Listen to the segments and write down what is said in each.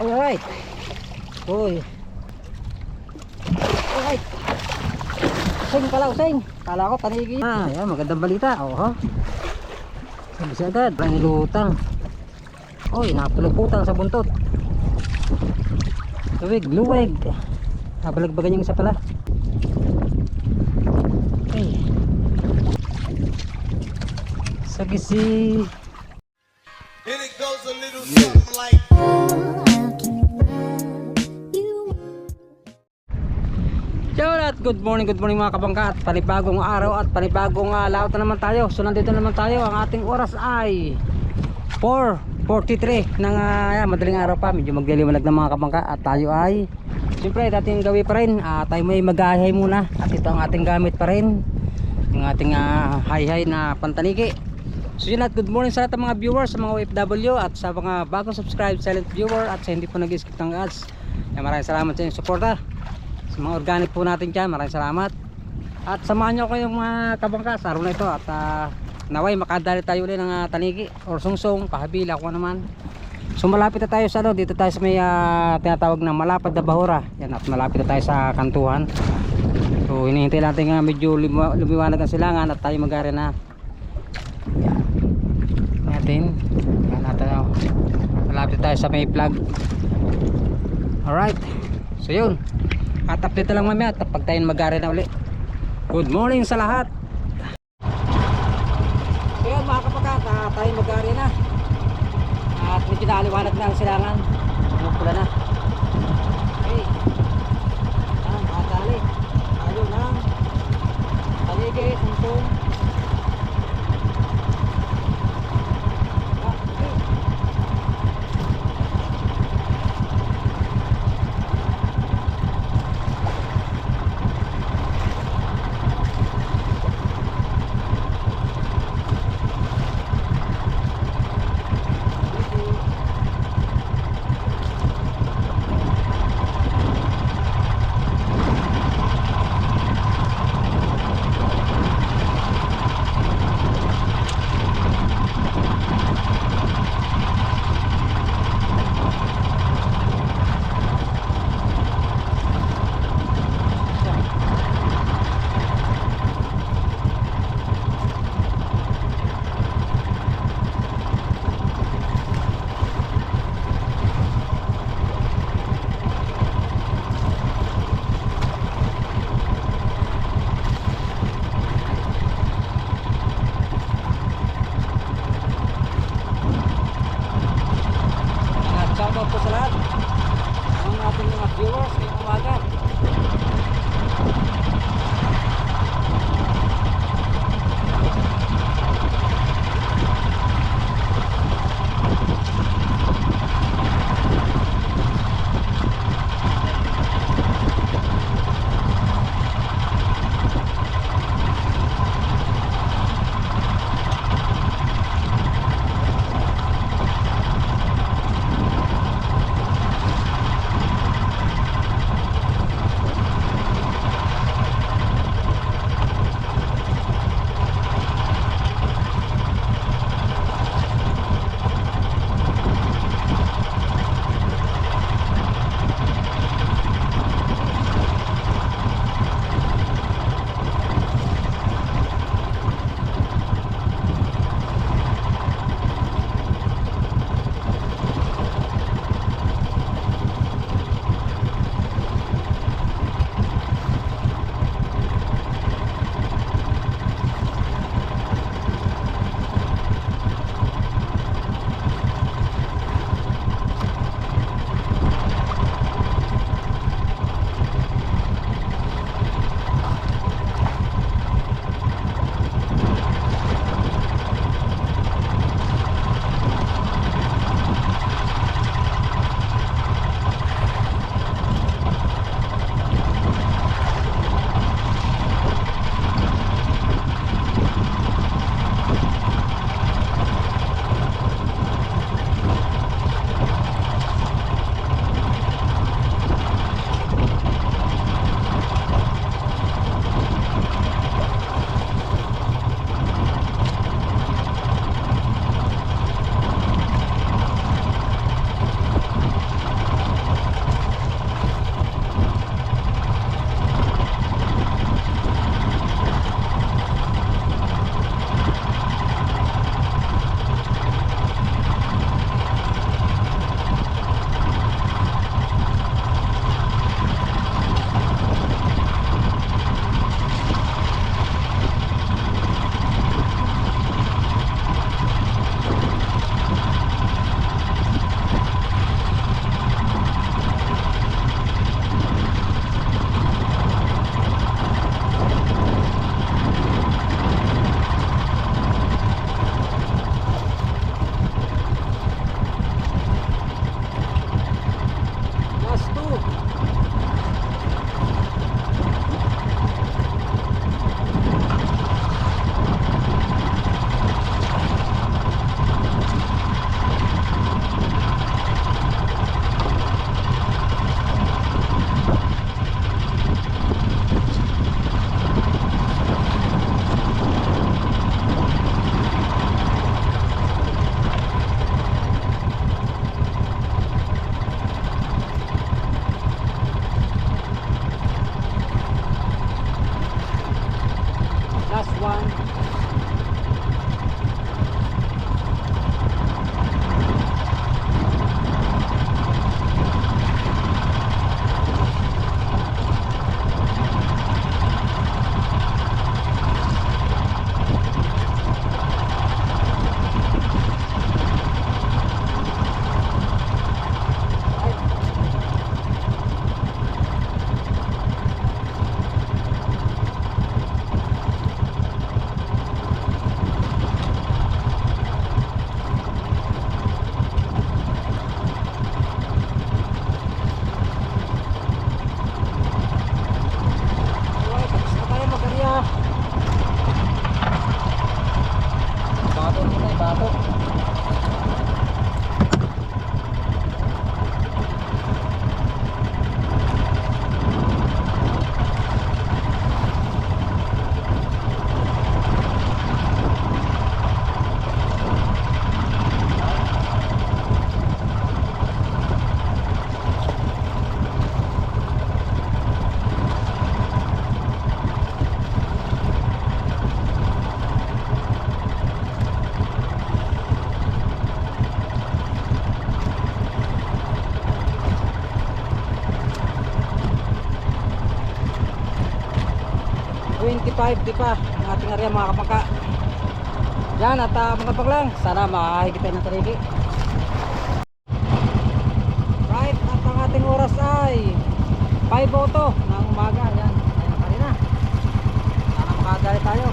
Alright. Uy. Alright. Using pala, using. Kala ko panigi. Yan, magandang balita. Oh, sabi siya agad. Parang nilutang. Uy, napuluputang sa buntot. Luwig. Nabalagbagan yung isa pala. Okay. Sagisi. And it goes a little something like At good morning mga kabangka. At panibagong araw at panibagong laot na naman tayo. So nandito naman tayo. Ang ating oras ay 4:43 ng madaling araw pa. Medyo magliliwanag ng mga kabangka. At tayo ay siyempre dating gawin pa rin. Tayo may mag-ahay muna. At ito ang ating gamit pa rin, yung ating hay-hay na pantaniki. So yun, at good morning sa lahat ng mga viewers, sa mga OFW at sa mga bagong subscribe, silent viewer at sa hindi po nag-skip ng ads. Maraming salamat sa inyong suporta. Sa mga organic po natin dyan, maraming salamat. At samahan nyo ko yung mga kabangka sa araw na ito. At naway makadali tayo ulit ng tanigi or sungsong, pahabila kung naman. So malapit na tayo sa dito tayo sa may tinatawag na Malapad na Bahura. Yan, at malapit na tayo sa kantuhan. So hinihintay natin medyo lumiwanag ang silangan at tayo mag-ari na. Yan natin. Yan natin. Malapit tayo sa may plug. Alright. So yun. At update na lang mamaya at pag tayo mag-ari na uli. Good morning sa lahat. So yun mga kapakat, tayo mag-ari na. At medyo nakaliwanag na ang silangan. Pula na. Okay. Matali. Tayo ng tanigi, sunsong. Last one. Di pa ang ating area mga kapangka. Yan at mga paglang, sana makahigit tayo ng tarigi. Right, at ang ating oras ay 5:02 ng umaga. Yan, ayun na kanina. Sana makadali tayo.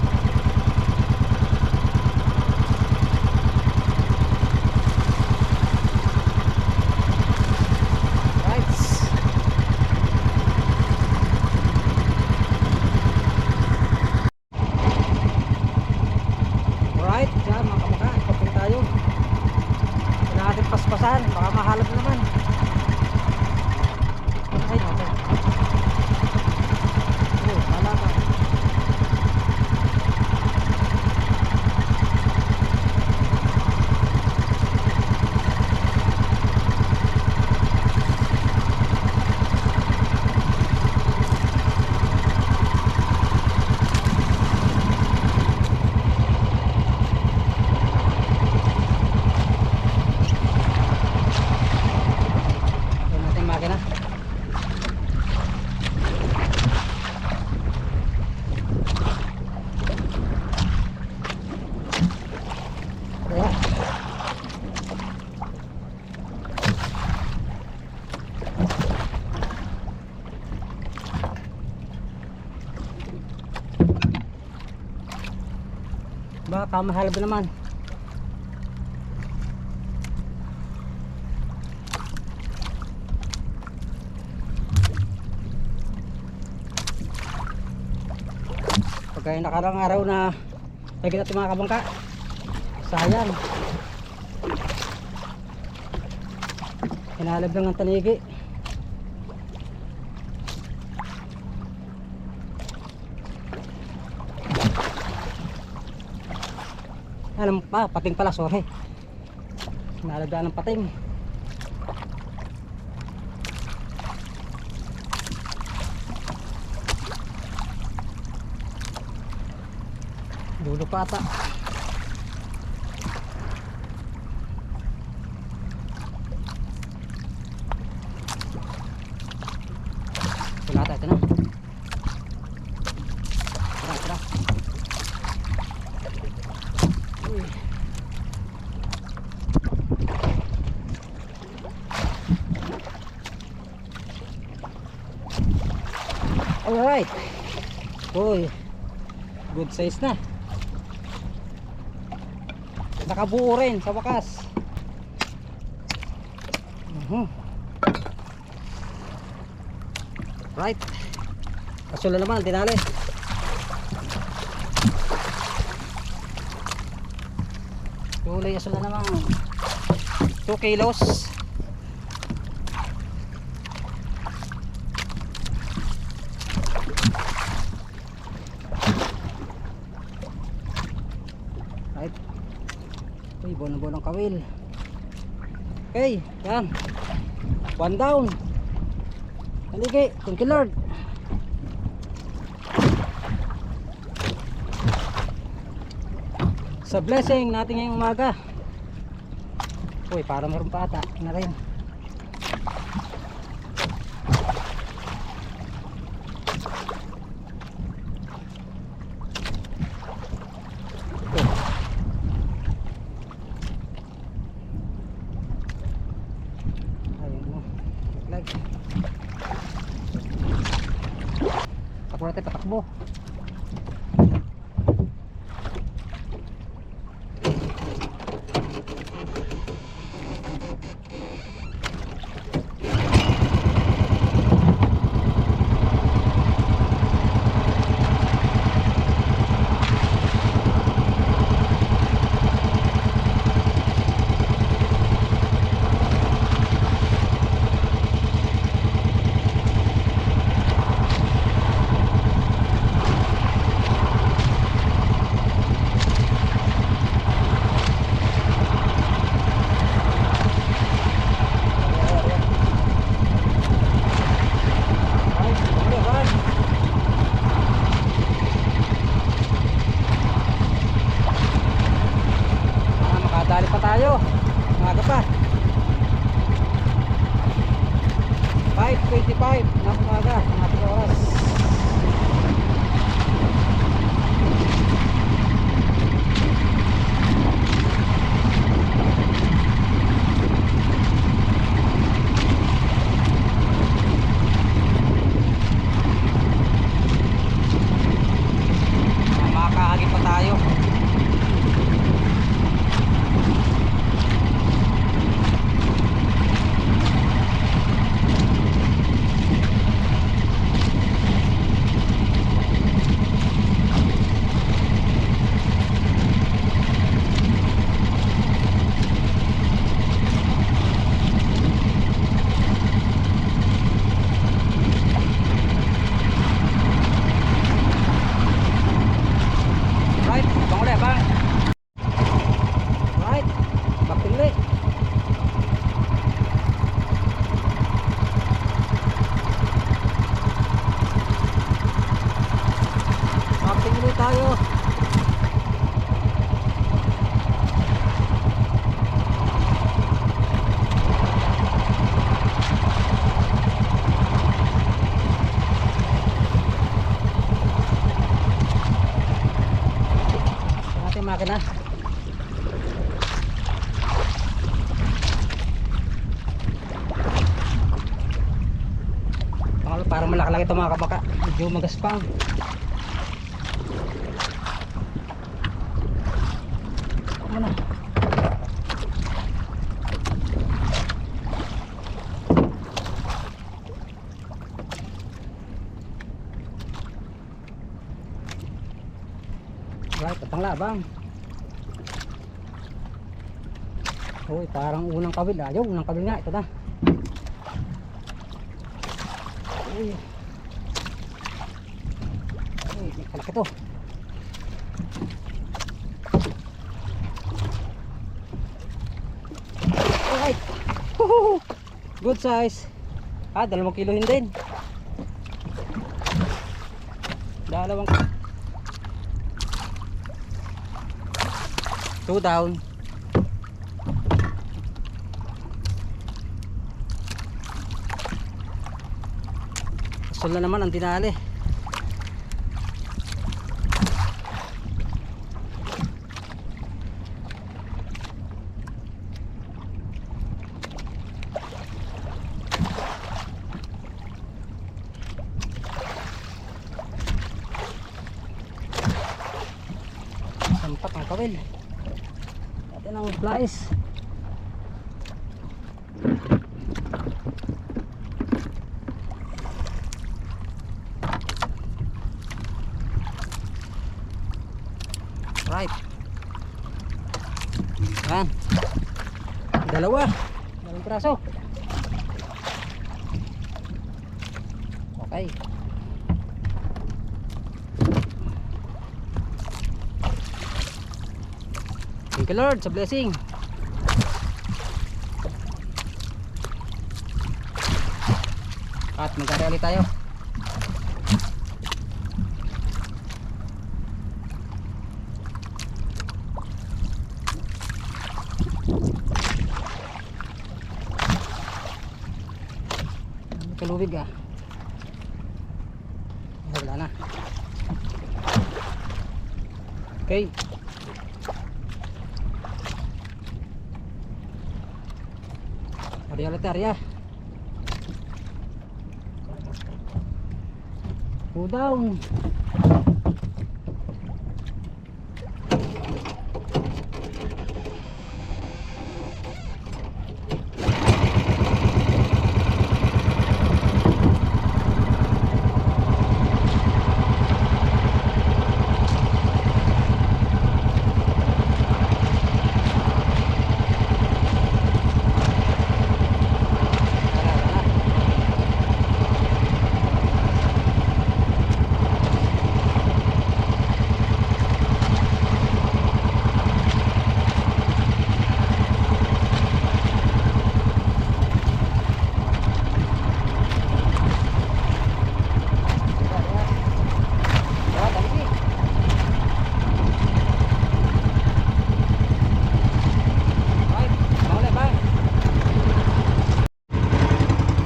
Paspasan, baka mahalap naman. Ay, okay. Oh, malaga. Baka mahalab naman. Pagka nakarang araw na lagi natin mga kabangka, sayang hinalab lang ang tanigi. Alam pa, pating pala, sorry. Nalagyan ng pating. Dulo pa ata. Ito na. Tara. Uy. Alright. Uy. Good size na. Nakabuo rin sa wakas. Right. Kasula naman, tinali. Tuloy kasula naman. 2 kilos. Right. Uy, bonong kawil. Okay, yan. 1 down. Haligi, thank you Lord. Sa blessing natin ngayong umaga. Uy, parang meron pa ata na rin. Ayun mo. Lag. Takbo natin, patakbo. Makadali pa tayo. Umaga pa. 5:25 ng umaga. Ang ating oras. Makakahagip pa tayo. Right, bang ulit, bang. Right, bakting ulit. Bakting ulit tayo. Natin makina. Pangalo, parang malaki-laki ito mga kabaka. Medyo magaspang. Ano? Right, patang labang. Uy, parang unang kawil. Ayaw, unang kawil nga. Ito na. Uy. Uy, kalaki to. Alright. Woohoo! Good size. 2 kilohin din. 2 down. Gusto na naman ang tinali. Sampak ang kawil. Atin ang flies. Right. Yan. Dalawang piraso. Okay. Thank you Lord sa blessing. At magkareli tayo. kalubig ah. Wala na. Okay. Arya ulit Arya. Go down.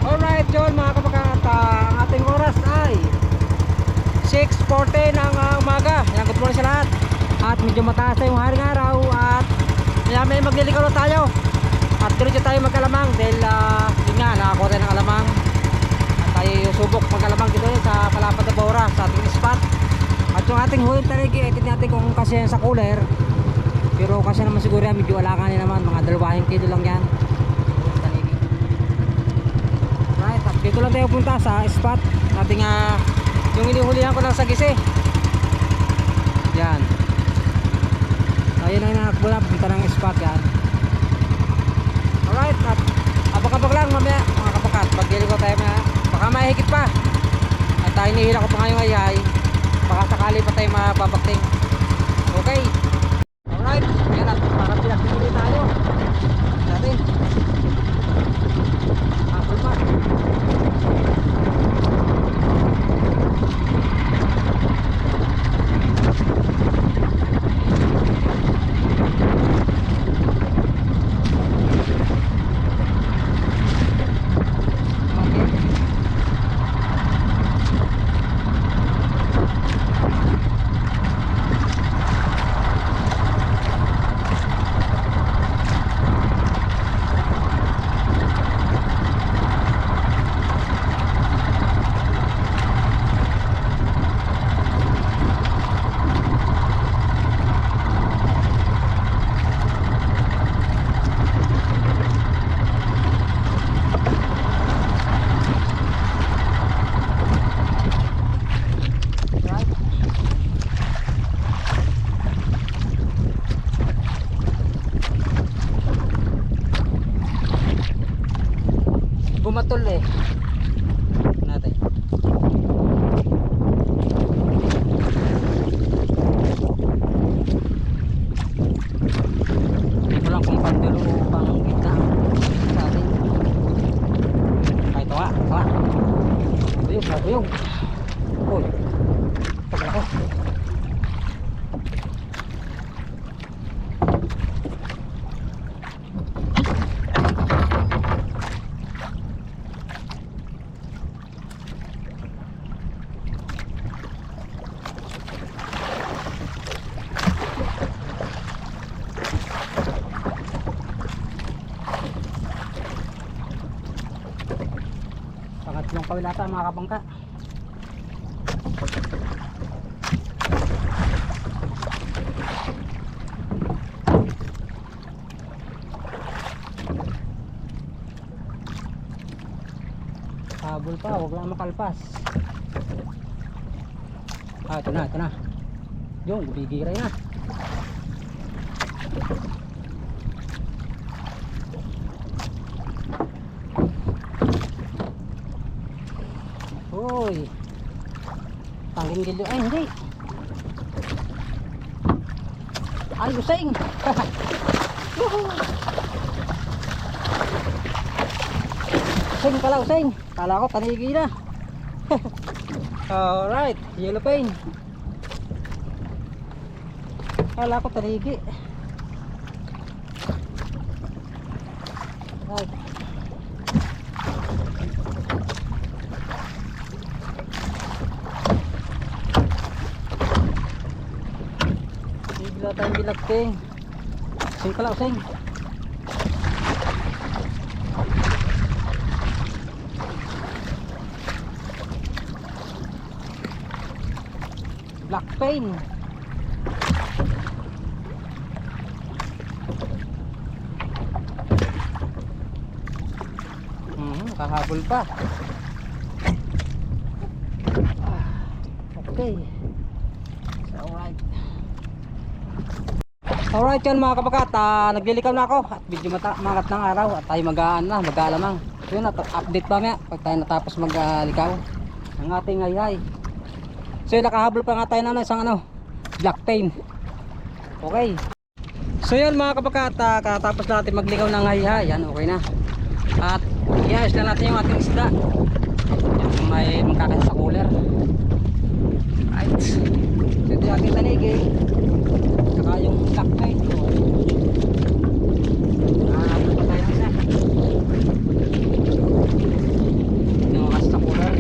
Alright yun mga kapakat, ang ating oras ay 6:40 ng umaga. Yan, good morning sa lahat. At medyo mataas na yung haring araw. At kaya may magliligaw na tayo. At diretso tayo magkalamang dahil yun nga, nakakuha tayo ng alamang. At tayo subok magkalamang dito sa Palapad na Bora sa ating spot. At yung ating huling taligi, itin natin kung kasi yan sa cooler. Pero kasi naman siguro yan, medyo alakanin naman. Mga 2 kilo lang yan. Right, at dito lang tayo punta sa spot nating yung inihulihan ko lang sa gisi. Yan. Ayun ang nakakbo na punta ng spot yan. Alright, at abang-abang lang mamaya mga kapakat. Pagdili ko tayo na baka mahigit pa. At hinihila ko pa ngayong ayay. Baka sakali pa tayo mababakting. Okay. Alright, yan at parang pinagpili tayo natin. Apple pa. Bumatol eh natin. Hindi ko lang kung pandulo pang kita sa atin. Kahit tawa buyog uy tagal ako. Pangatlong kawilata mga kabangka. Habol pa, huwag lang makalpas. Ito na yung bigiray na. Uy, talinggil yun. Ay, hindi. Ay, useng. Useng pala, useng. Kala ko, tanigi na. Alright, yellow pain. Kala ko, tanigi. Right. Wala tayong bilagting. Sing ka lang, sing. Black pain. Kahabol pa. Okay. So, alright yan mga kabakat, naglilikaw na ako at medyo mangat ng araw at tayo mag-aalamang. So yun, update pa nga pag tayo natapos maglikaw ng ating hayhay. So yun, nakahabol pa nga tayo na isang black pain. Okay. So yun mga kabakat, katapos natin maglikaw ng hayhay, yan okay na. At i-ayos lang natin yung ating isda. Yung may magkakasa sa cooler. Right. So ito yung ating tanigi. Saka yung black paint. Nakakapit pa tayo ng isa. Yung makakasa sa cooler.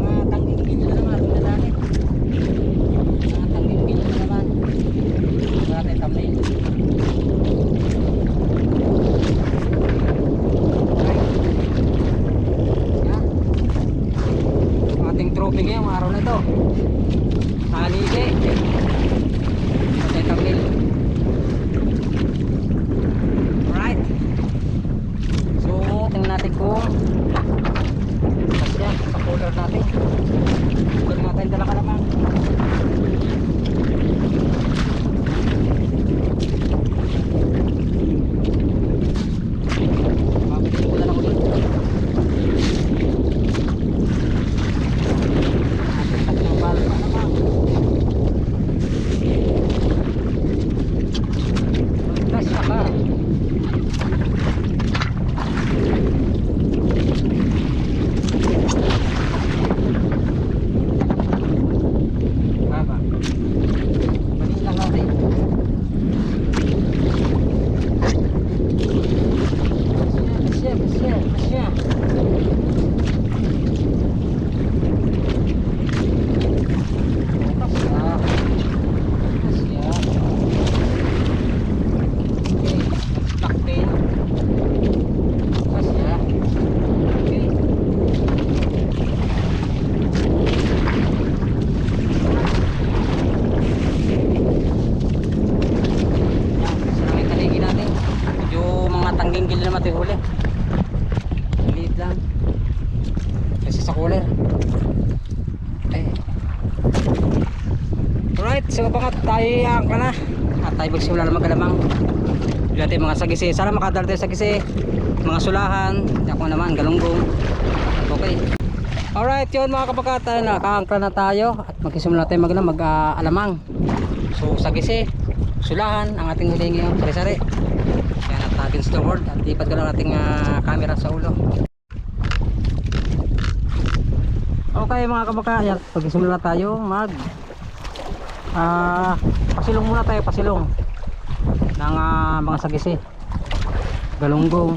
Mga tangging-gilyo na naman. Mga langit. Mga tangging-gilyo na naman. Wala tayo thumbnail. Trophy ngayong araw na ito. Haligi. Tamil. Alright. So tingnan natin kung kasya sa cooler natin. Kung natin dala ka naman. So baka tayo angka na at tayo magsimula na mag-alamang. Dati mga sagisi, sana makadala tayo sagisi, mga sulahan, ako naman galunggong. Okay. Alright, yun mga kapakata, nakaangka na tayo at magsimula tayo mag-alamang. So sagisi, sulahan ang ating huli ngayon, sari-sari. Kaya natagin sa board at lipat ko lang ating camera sa ulo. Okay mga kapakata, magsimula tayo pasilong muna tayo, pasilong ng mga sagisi, galunggong.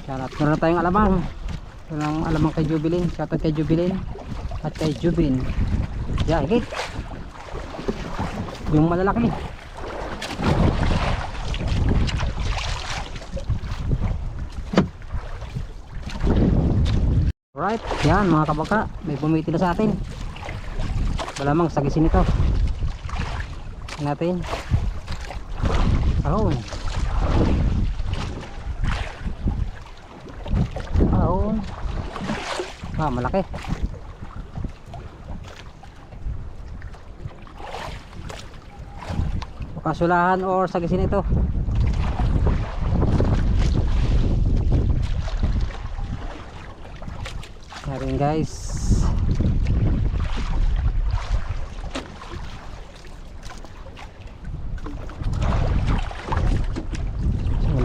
At meron tayong alamang. Yung alamang kay Jubilin, shoutout kay Jubilin at kay Jubin. Yeah, higit yung malalaki. Alright, yan mga kabaka, may bumiti na sa atin. Malamang sagisin ito natin. Ahon. Ahon. Malaki. Kasulahan or sagisin ito. Ayan guys.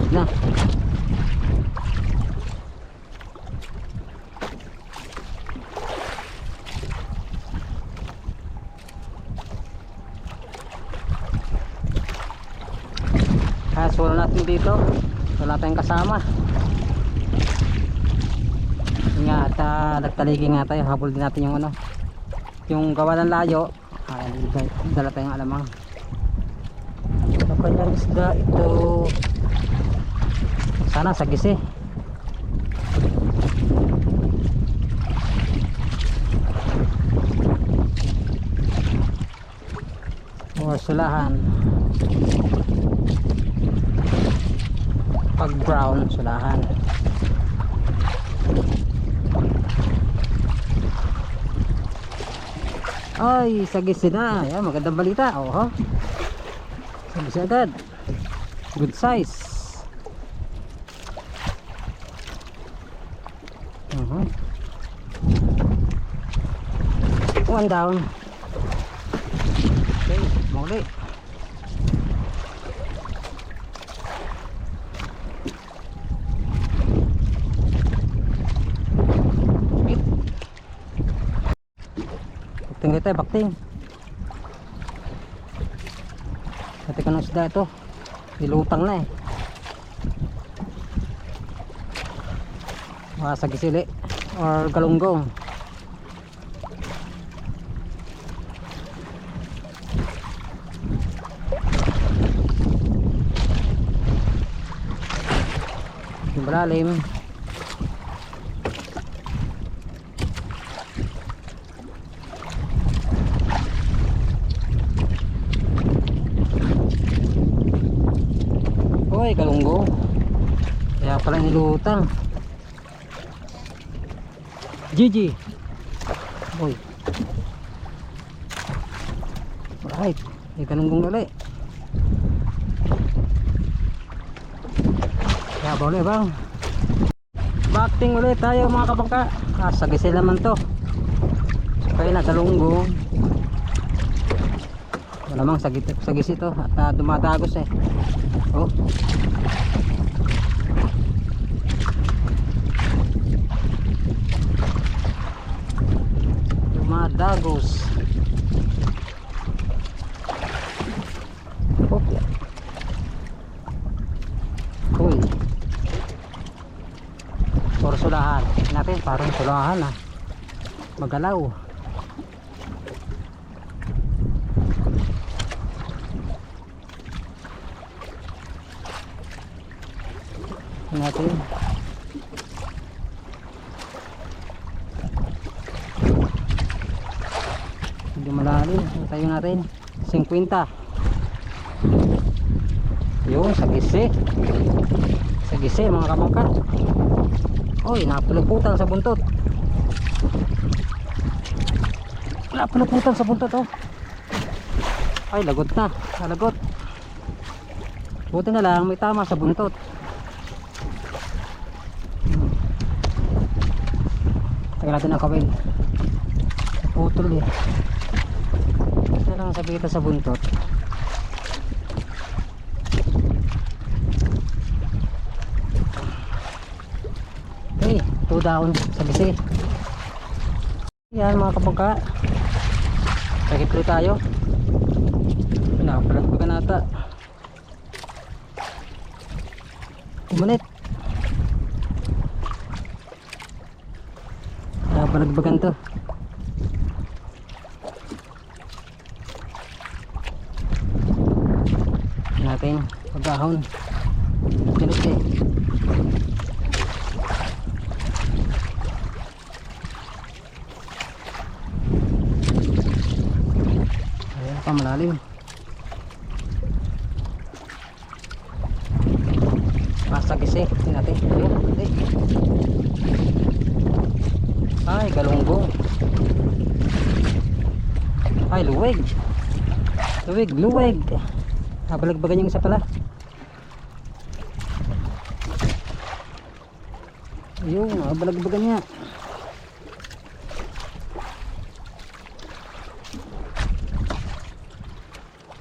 Na. Kaya wala natin dito, wala tayong kasama nga at nagtaligi nga tayo, habol din natin yung yung gawa ng layo. Ayan, dala tayong alamang. Kapal ng isda ito. Sana sa gisi. O sulahan. Pag brown, sulahan. Ay, sagisi na. Ayan, magandang balita. Oho. Sagisi agad. Good size. One down. Okay, muli. Bakting kita, bakting. Pati ka ng isda ito. Nilutang na eh. Sagisili or galunggong. Yung malalim. Uy, galunggong. Kaya pala nilutang. Gigi. Uy. Alright. May galunggong ulit. Kaya ba ulit bang? Bakting ulit tayo mga kabangka. Sagisi naman to. Kaya na galunggong. Malamang sagisi to. At dumadagos eh. Oh. Dumadagos. Oh. Uy. Or sulahan. Natin parang sulahan ah. Magalaw. Natin hindi malalim. Tayo natin 50. Yung sagisi mga kamangka. Oy, napuluputan sa buntot. Napuluputan sa buntot oh. Ay, lagot na. Lagot. Buti na lang may tama sa buntot. Tagal natin ang kawil. Putol eh. Ito lang sabi kita sa buntot. Okay, 2 down sa gisi. Yan mga kapagka. Sakit ulit tayo. Napalag pa ka nata. 2 minute. Balagbagan to. Natin pagahon. Ganit eh. Ayan pa malalim. Masagisi natin. Ayun. Ay, galunggong. Ay, luweg. Luweg. Balagbagan yung isa pala. Ayun, balagbagan niya.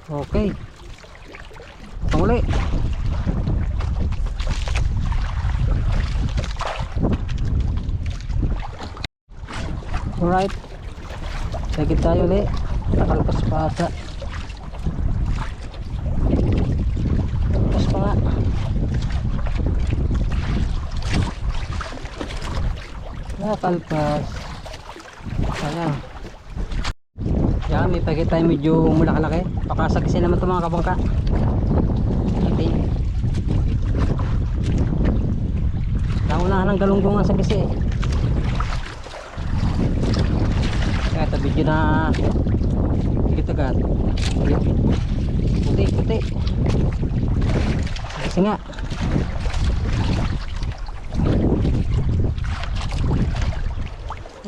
Okay. Panguli. Alright. Sagit tayo ulit. Nakalpas pa ata. Kalpas pa nga. Nakalpas. Sayang. Yan, may pagkita tayo medyo malaki-laki. Pakasagisi naman ito mga kabangka. Okay. Naunahan ng galunggong ang sagisi. Kaya ito video na dito agad. Puti, puti. Sagisi nga.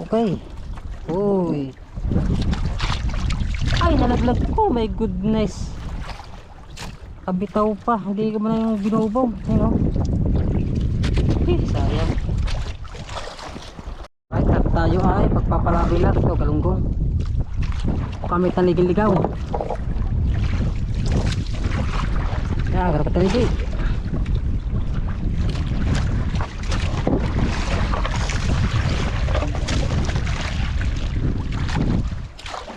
Okay. Uy. Ay, nalaglag ko. My goodness. Kabitaw pa. Hindi ko man yung binubaw. Ayun, sayang. Right, at tayo ay pagpapalabi lang. Ito, galunggong. Kamit na ligil-ligaw. Yan, garap ka taligil.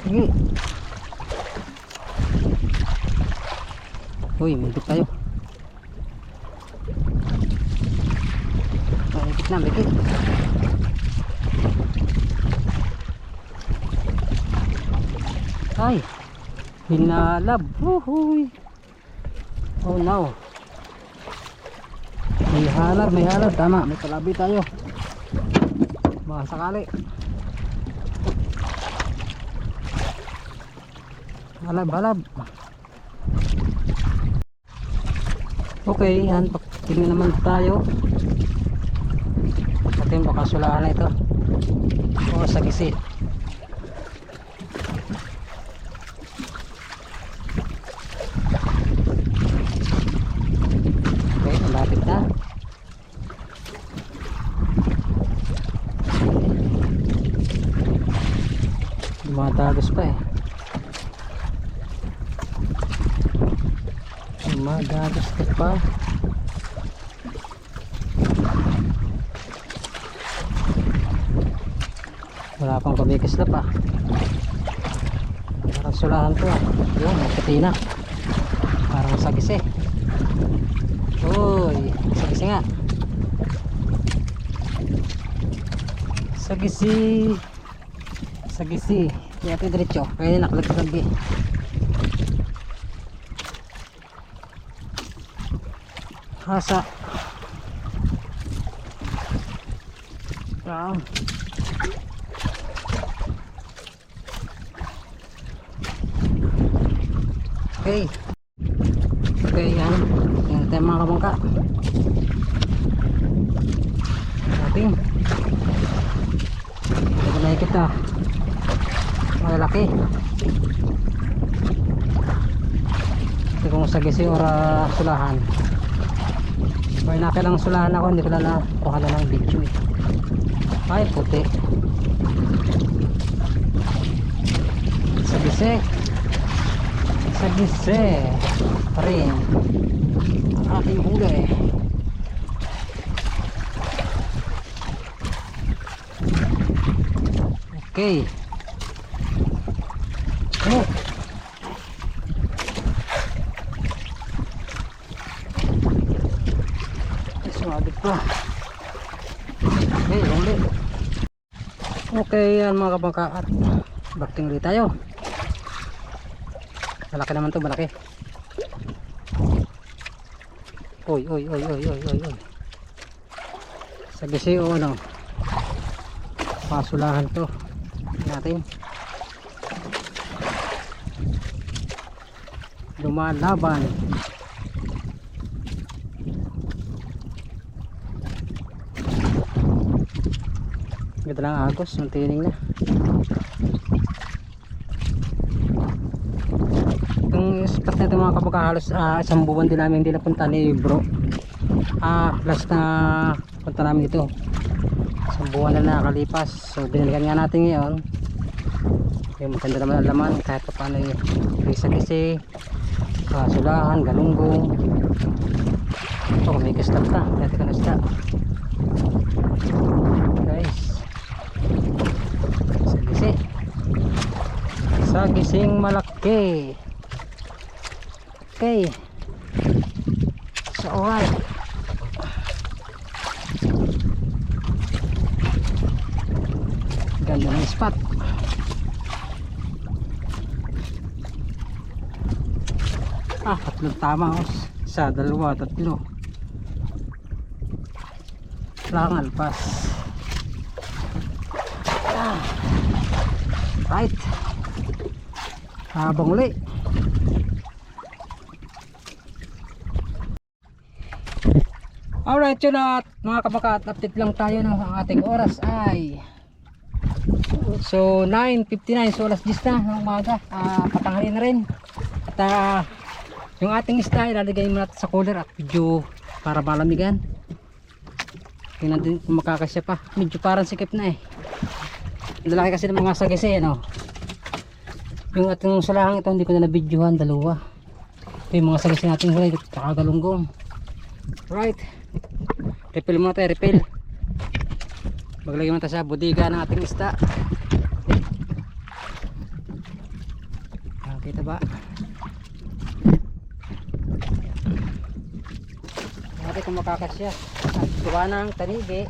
Sige. Uy, mundot tayo. Mikit na, mikit. Ay, hinalab. Uhuy. Oh no. May halab. Tama, may kalabi tayo. Baka sakali. Halab. Okay, yan. Tingnan naman tayo. Atin baka sulahan na ito. O, sagisi. Okay, malapit na. Dumatagos pa eh. Dumatagos ka pa. Wala pang kabikis na pa. Parang sulahan to ah. Yun, magputi na. Parang sagisi. Uy, sagisi nga. Sagisi. Kaya ito diretso. Kaya nakalaglag eh. Hasa. Wow. Okay. Okay, yan. Yan tayo mga kabangka. Ating. Ito ko nakikita. Malalaki. Ito kung sagisi or sulahan. Kaya nakilang sulahan ako, hindi ko na kuha na ng video eh. Ay, puti. Sagisi pa rin ang ating huli. Okay. Oh. Sumabit pa. Okay, huli. Okay, yan mga kabangka, at bakting ulit tayo. Malaki naman to, malaki. Oy. Sagisi o ano. Pasulahan to. Natin. Lumalaban. Ganda lang agos, yung tining na. Itong spot na ito mga kabangka, halos isang buwan din namin hindi napunta ni bro. Last na punta namin dito, isang buwan na nakalipas. So binalikan nga natin ngayon. Yung maganda naman ang laman kahit pa paano yung sagisi, sulahan, galunggong. Ito may kastab na, dati ka nasda guys. Sagising malaki. Okay, so alright. Ganda ng spot. Tatlong tama oh. Isa, dalawa, tatlo. Lang alpas. Right. Habang uli. Alright, yun at mga kabaka, update lang tayo ng ating oras ay so 9:59, so alas 10 na ng umaga, patanghali na rin. At yung ating isda ilalagay mo natin sa cooler at medyo para malamigan. Tingnan din kung makakasya pa, medyo parang sikip na eh. Ang lalaki kasi ng mga sagisi ano. Yung ating sulahang ito hindi ko na nabidyohan, dalawa. Ito yung mga sagisi natin huli, kakagalunggong. Right, refill muna tayo, refill. Maglagay muna tayo sa bodega ng ating isda. Kita ba? Natin kung makakasya. At gawa ng tanigi.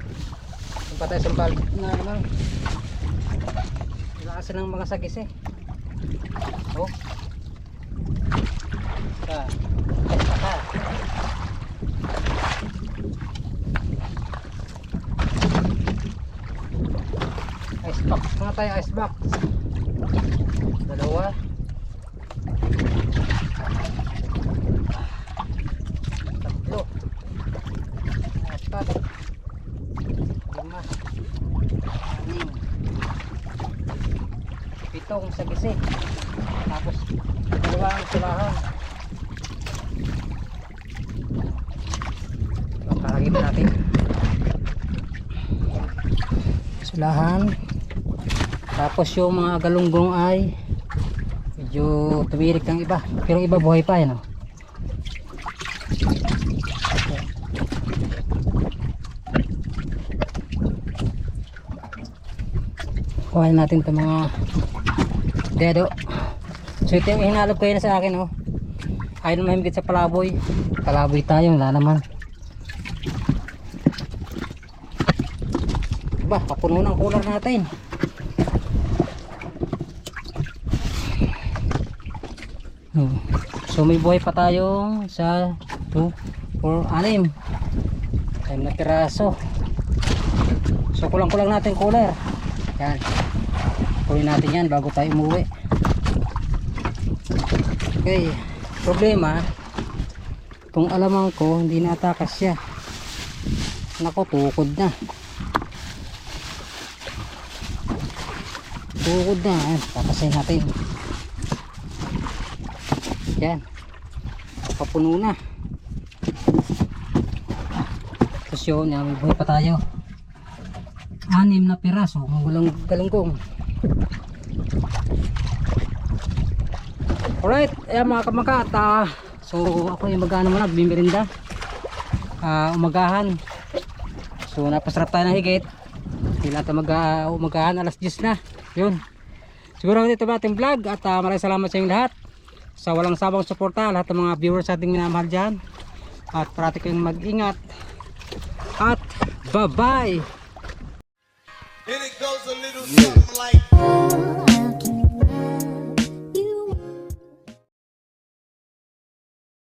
Kung patay sa balit na naman. Ilakasan ng mga sagis eh. Oh. Saka. Ice box mga tayo, ice box. Dalawa. Tatlo. Apat. Lima. Anim. Pitong sagisi. Tapos dalawang sulahan. Pakalagay natin sulahan. Tapos yung mga galunggong ay medyo tumirik ng iba, pero iba buhay pa yan oh. Kuhain natin itong mga dedo. So ito yung hinalap ko yun sa akin oh. Ayaw na mahimigit sa palaboy. Palaboy tayo, wala naman. Ba, papuno ng cooler natin. So may buhay pa tayo sa 2, 4, 6 10 na piraso. So kulang-kulang natin cooler. Yan. Kunin natin yan bago tayo umuwi. Okay. Problema, kung alamang ko hindi na-atakas siya. Naku, tukod na. Tukod na. Ayan, tatasin natin. Yan. Papuno na. Tapos yun, may buhay pa tayo. 6 na piraso. Walang galunggong. Alright, ayan mga kamangka. So ako yung mag-ano muna, bimirinda. Umagahan. So napasarap tayo ng higit. Hindi natin umagahan, alas 10 na. Yun. Siguro ito ba ating vlog. At maraming salamat sa inyong lahat. Sa walang sabang suporta, lahat ng mga viewers sa ating minamahal dyan. At parati kayong mag-ingat. At bye-bye! And it goes a little something like